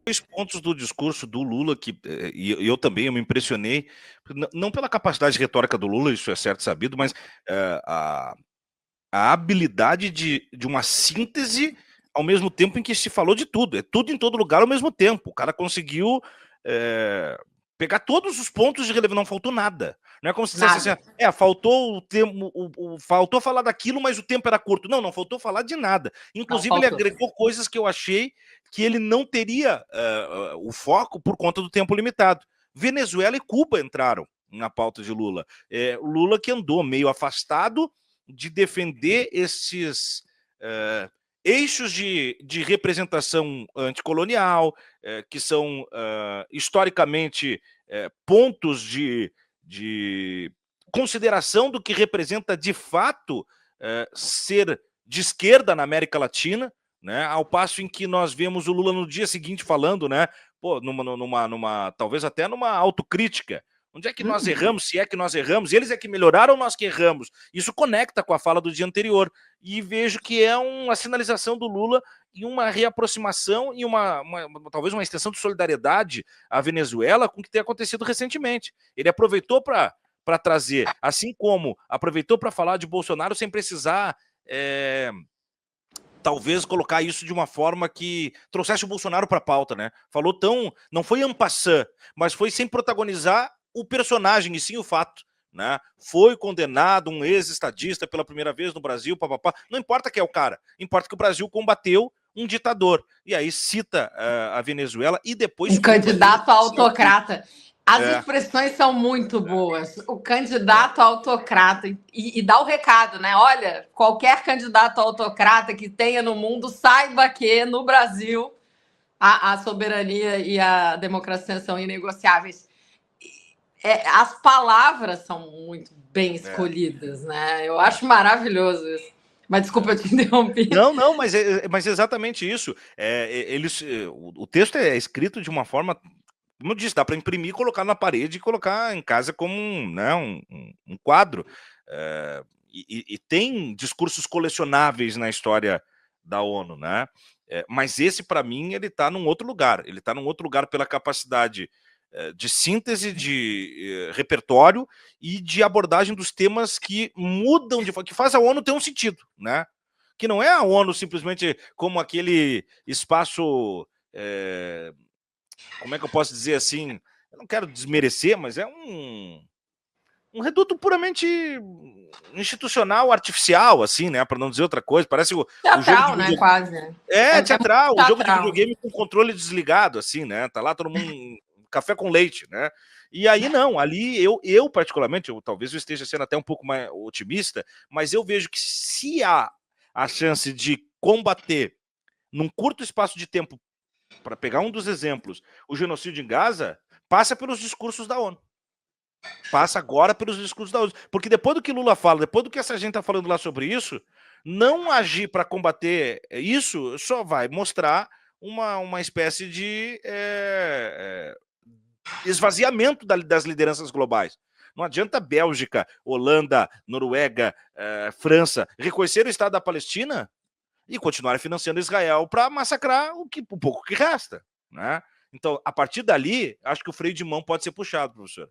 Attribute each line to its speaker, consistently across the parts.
Speaker 1: dois pontos do discurso do Lula e eu também me impressionei, não pela capacidade retórica do Lula, isso é certo e sabido, mas a habilidade de uma síntese ao mesmo tempo em que se falou de tudo. É tudo em todo lugar ao mesmo tempo. O cara conseguiu pegar todos os pontos de relevância, não faltou nada. Não é como se dissesse assim, faltou o tempo, faltou falar daquilo, mas o tempo era curto. Não faltou falar de nada. Inclusive, ele agregou coisas que eu achei que ele não teria o foco por conta do tempo limitado. Venezuela e Cuba entraram na pauta de Lula. Lula que andou meio afastado de defender esses eixos de representação anticolonial, que são historicamente pontos de consideração do que representa de fato ser de esquerda na América Latina, né? Ao passo em que nós vemos o Lula no dia seguinte falando, né? Pô, talvez até numa autocrítica. Onde é que nós erramos, se é que nós erramos? Eles é que melhoraram, nós que erramos. Isso conecta com a fala do dia anterior. E vejo que é uma sinalização do Lula e uma reaproximação e talvez uma extensão de solidariedade à Venezuela com o que tem acontecido recentemente. Ele aproveitou para trazer, assim como aproveitou para falar de Bolsonaro sem precisar... talvez colocar isso de uma forma que trouxesse o Bolsonaro para a pauta, né? Falou não foi en passant, mas foi sem protagonizar o personagem e sim o fato, né? Foi condenado um ex-estadista pela primeira vez no Brasil, papapá. Não importa quem é o cara, importa que o Brasil combateu um ditador. E aí cita a Venezuela e depois...
Speaker 2: Um candidato autocrata. As expressões são muito boas. O candidato autocrata. E dá o recado, né? Olha, qualquer candidato autocrata que tenha no mundo, saiba que no Brasil a soberania e a democracia são inegociáveis. As palavras são muito bem escolhidas, né? Eu acho maravilhoso isso. Mas desculpa, eu te interrompi.
Speaker 1: Não, mas é exatamente isso. O texto é escrito de uma forma... Como eu disse, dá para imprimir, colocar na parede e colocar em casa como um quadro. E tem discursos colecionáveis na história da ONU, né? Mas esse, para mim, ele está num outro lugar. Ele está num outro lugar pela capacidade de síntese, de repertório e de abordagem dos temas que mudam, que faz a ONU ter um sentido, né? Que não é a ONU simplesmente como aquele espaço... como é que eu posso dizer assim? Eu não quero desmerecer, mas é um reduto puramente institucional, artificial, assim, né? Para não dizer outra coisa. Parece
Speaker 2: teatral, né? Quase.
Speaker 1: Teatral. O jogo de videogame com controle desligado, assim, né? Tá lá todo mundo café com leite, né? E aí não, ali eu particularmente, talvez eu esteja sendo até um pouco mais otimista, mas eu vejo que se há a chance de combater num curto espaço de tempo, para pegar um dos exemplos, o genocídio em Gaza, passa pelos discursos da ONU. Passa agora pelos discursos da ONU. Porque depois do que Lula fala, depois do que essa gente está falando lá sobre isso, não agir para combater isso só vai mostrar uma espécie de esvaziamento das lideranças globais. Não adianta Bélgica, Holanda, Noruega, França reconhecer o Estado da Palestina e continuar financiando Israel para massacrar o pouco que resta, né? Então, a partir dali, acho que o freio de mão pode ser puxado, professor.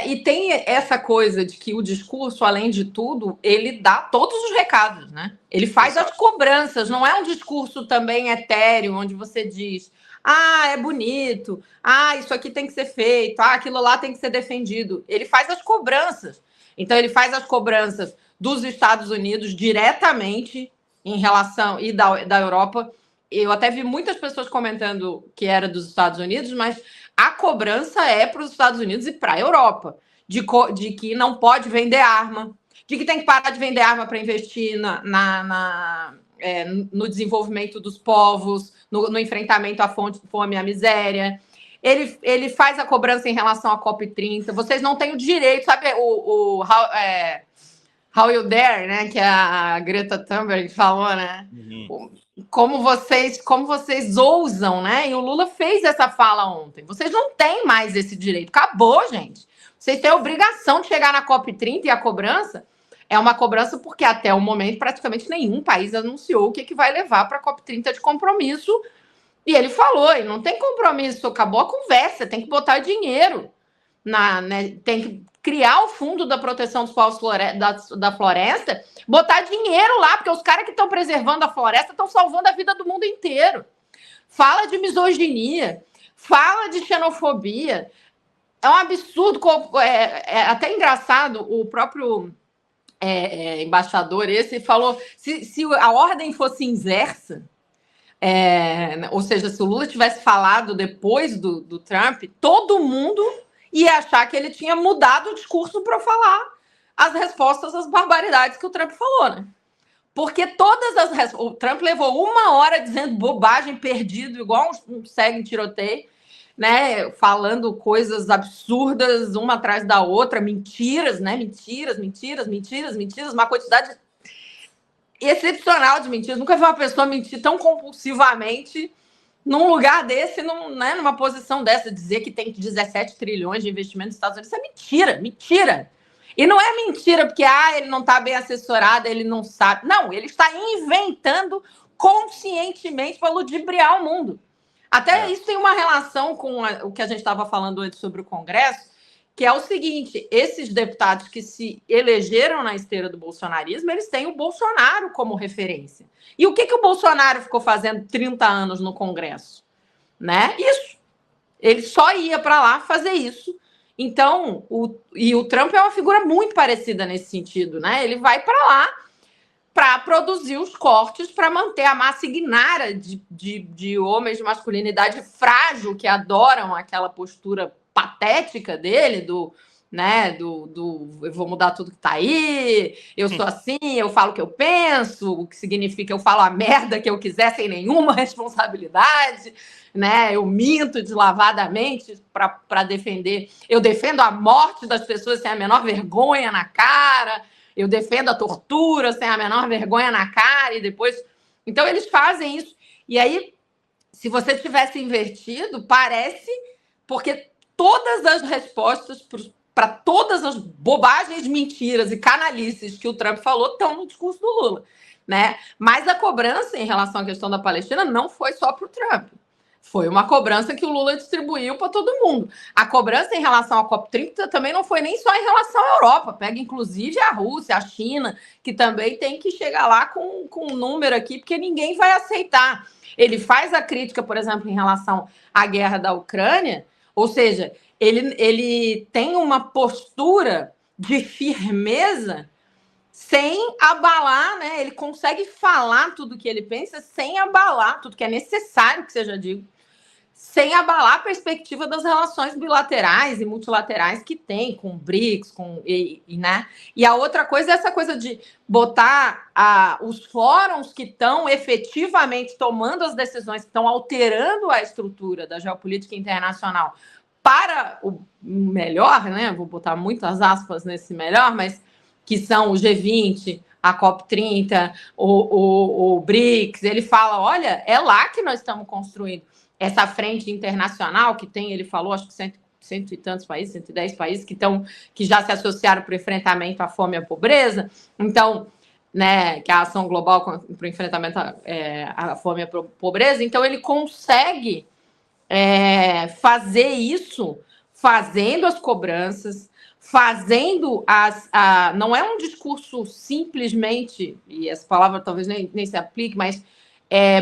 Speaker 2: E tem essa coisa de que o discurso, além de tudo, ele dá todos os recados, né? Ele faz as cobranças, não é um discurso também etéreo, onde você diz, é bonito, isso aqui tem que ser feito, aquilo lá tem que ser defendido. Ele faz as cobranças. Então, ele faz as cobranças dos Estados Unidos diretamente em relação, e da Europa. Eu até vi muitas pessoas comentando que era dos Estados Unidos, mas a cobrança é para os Estados Unidos e para a Europa, de que não pode vender arma, de que tem que parar de vender arma para investir no desenvolvimento dos povos, no enfrentamento à fome e à miséria. Ele faz a cobrança em relação à COP30. Vocês não têm o direito, sabe How You Dare, né? Que a Greta Thunberg falou, né? Como vocês ousam, né? E o Lula fez essa fala ontem. Vocês não têm mais esse direito. Acabou, gente. Vocês têm a obrigação de chegar na COP30 e a cobrança é uma cobrança porque até o momento praticamente nenhum país anunciou o que vai levar para a COP30 de compromisso E ele falou, e não tem compromisso, acabou a conversa, tem que botar dinheiro, né, tem que criar o fundo da proteção dos povos da floresta, botar dinheiro lá, porque os caras que estão preservando a floresta estão salvando a vida do mundo inteiro. Fala de misoginia, fala de xenofobia. É um absurdo, é até engraçado, o próprio embaixador esse falou, se a ordem fosse inversa, ou seja, se o Lula tivesse falado depois do Trump, todo mundo ia achar que ele tinha mudado o discurso para falar as respostas às barbaridades que o Trump falou, né? Porque o Trump levou 1 hora dizendo bobagem, perdido, igual um cego em tiroteio, né? Falando coisas absurdas, uma atrás da outra, mentiras, né? Mentiras, uma quantidade excepcional de mentiras. Nunca vi uma pessoa mentir tão compulsivamente num lugar desse, né, numa posição dessa, dizer que tem 17 trilhões de investimento nos Estados Unidos. Isso é mentira, mentira. E não é mentira porque ele não está bem assessorado, ele não sabe. Não, ele está inventando conscientemente para ludibriar o mundo. Até isso tem uma relação com o que a gente estava falando antes sobre o Congresso, que é o seguinte, esses deputados que se elegeram na esteira do bolsonarismo, eles têm o Bolsonaro como referência. E o que o Bolsonaro ficou fazendo 30 anos no Congresso? Né? Isso. Ele só ia para lá fazer isso. Então, o Trump é uma figura muito parecida nesse sentido, né? Ele vai para lá para produzir os cortes, para manter a massa ignária de homens de masculinidade frágil que adoram aquela postura patética dele, eu vou mudar tudo que tá aí, eu sou assim, eu falo o que eu penso, o que significa eu falo a merda que eu quiser sem nenhuma responsabilidade, né? Eu minto deslavadamente para defender, eu defendo a morte das pessoas sem a menor vergonha na cara, eu defendo a tortura sem a menor vergonha na cara, e depois... Então, eles fazem isso. E aí, se você tivesse invertido, parece... Porque todas as respostas para todas as bobagens, mentiras e canalices que o Trump falou estão no discurso do Lula, né? Mas a cobrança em relação à questão da Palestina não foi só para o Trump. Foi uma cobrança que o Lula distribuiu para todo mundo. A cobrança em relação à COP30 também não foi nem só em relação à Europa. Pega, inclusive, a Rússia, a China, que também tem que chegar lá com um número aqui, porque ninguém vai aceitar. Ele faz a crítica, por exemplo, em relação à guerra da Ucrânia, ou seja, ele tem uma postura de firmeza sem abalar, né? Ele consegue falar tudo que ele pensa sem abalar tudo que é necessário que seja dito, sem abalar a perspectiva das relações bilaterais e multilaterais que tem com o BRICS, né? E a outra coisa é essa coisa de botar os fóruns que estão efetivamente tomando as decisões, que estão alterando a estrutura da geopolítica internacional para o melhor, né? Vou botar muitas aspas nesse melhor, mas que são o G20, a COP30, o BRICS. Ele fala, olha, é lá que nós estamos construindo essa frente internacional que tem, ele falou, acho que cento e tantos países, 110 países que já se associaram para o enfrentamento à fome e à pobreza. Então, né, que é a ação global para o enfrentamento à fome e à pobreza. Então, ele consegue fazer isso fazendo as cobranças, fazendo não é um discurso simplesmente, e essa palavra talvez nem se aplique, mas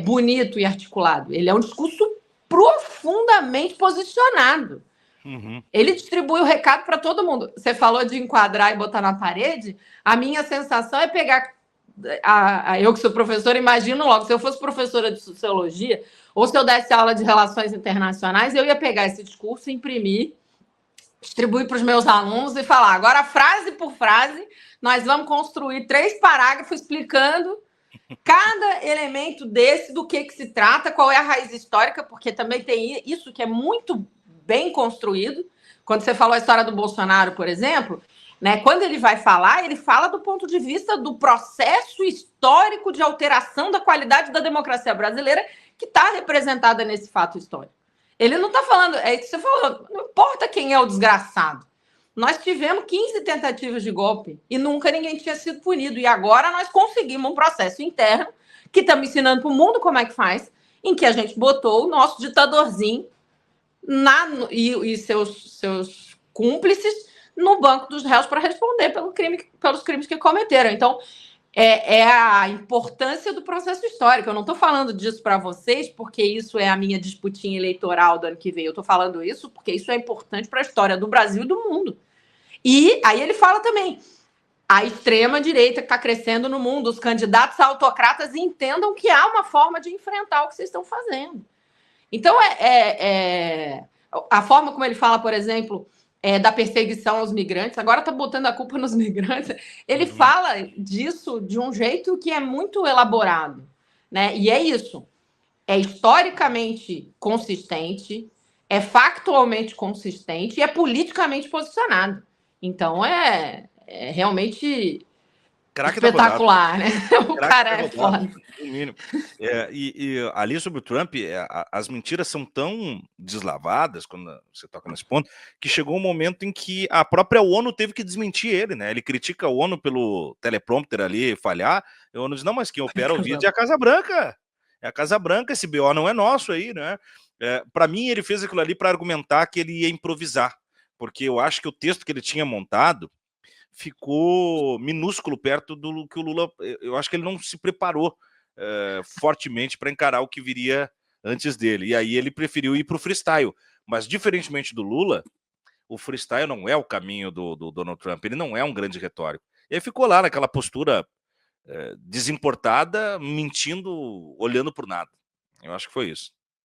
Speaker 2: bonito e articulado. Ele é um discurso profundamente posicionado.
Speaker 1: Uhum.
Speaker 2: Ele distribui o recado para todo mundo. Você falou de enquadrar e botar na parede. A minha sensação é pegar... eu que sou professora, imagino logo, se eu fosse professora de sociologia, ou se eu desse aula de relações internacionais, eu ia pegar esse discurso, imprimir, distribuir para os meus alunos e falar, agora, frase por frase, nós vamos construir 3 parágrafos explicando cada elemento desse, do que se trata, qual é a raiz histórica, porque também tem isso que é muito bem construído. Quando você falou a história do Bolsonaro, por exemplo, né, quando ele vai falar, ele fala do ponto de vista do processo histórico de alteração da qualidade da democracia brasileira, que está representada nesse fato histórico. Ele não está falando, é isso que você falou, não importa quem é o desgraçado. Nós tivemos 15 tentativas de golpe e nunca ninguém tinha sido punido. E agora nós conseguimos um processo interno que estamos ensinando para o mundo como é que faz em que a gente botou o nosso ditadorzinho e seus cúmplices no banco dos réus para responder pelos crimes que cometeram. Então, é a importância do processo histórico. Eu não estou falando disso para vocês porque isso é a minha disputinha eleitoral do ano que vem. Eu estou falando isso porque isso é importante para a história do Brasil e do mundo. E aí ele fala também, a extrema-direita que está crescendo no mundo, os candidatos a autocratas entendam que há uma forma de enfrentar o que vocês estão fazendo. Então, a forma como ele fala, por exemplo, da perseguição aos migrantes, agora está botando a culpa nos migrantes, ele fala disso de um jeito que é muito elaborado, né? E é isso, é historicamente consistente, é factualmente consistente e é politicamente posicionado. Então, realmente espetacular, né? O cara é foda.
Speaker 1: E ali sobre o Trump, as mentiras são tão deslavadas, quando você toca nesse ponto, que chegou um momento em que a própria ONU teve que desmentir ele, né? Ele critica a ONU pelo teleprompter ali falhar, a ONU diz, não, mas quem opera o vídeo é a Casa Branca. É a Casa Branca, esse BO não é nosso aí, né? Para mim, ele fez aquilo ali para argumentar que ele ia improvisar, porque eu acho que o texto que ele tinha montado ficou minúsculo perto do que o Lula... Eu acho que ele não se preparou fortemente para encarar o que viria antes dele. E aí ele preferiu ir para o freestyle. Mas, diferentemente do Lula, o freestyle não é o caminho do Donald Trump. Ele não é um grande retórico. E aí ficou lá naquela postura desimportada, mentindo, olhando por nada. Eu acho que foi isso.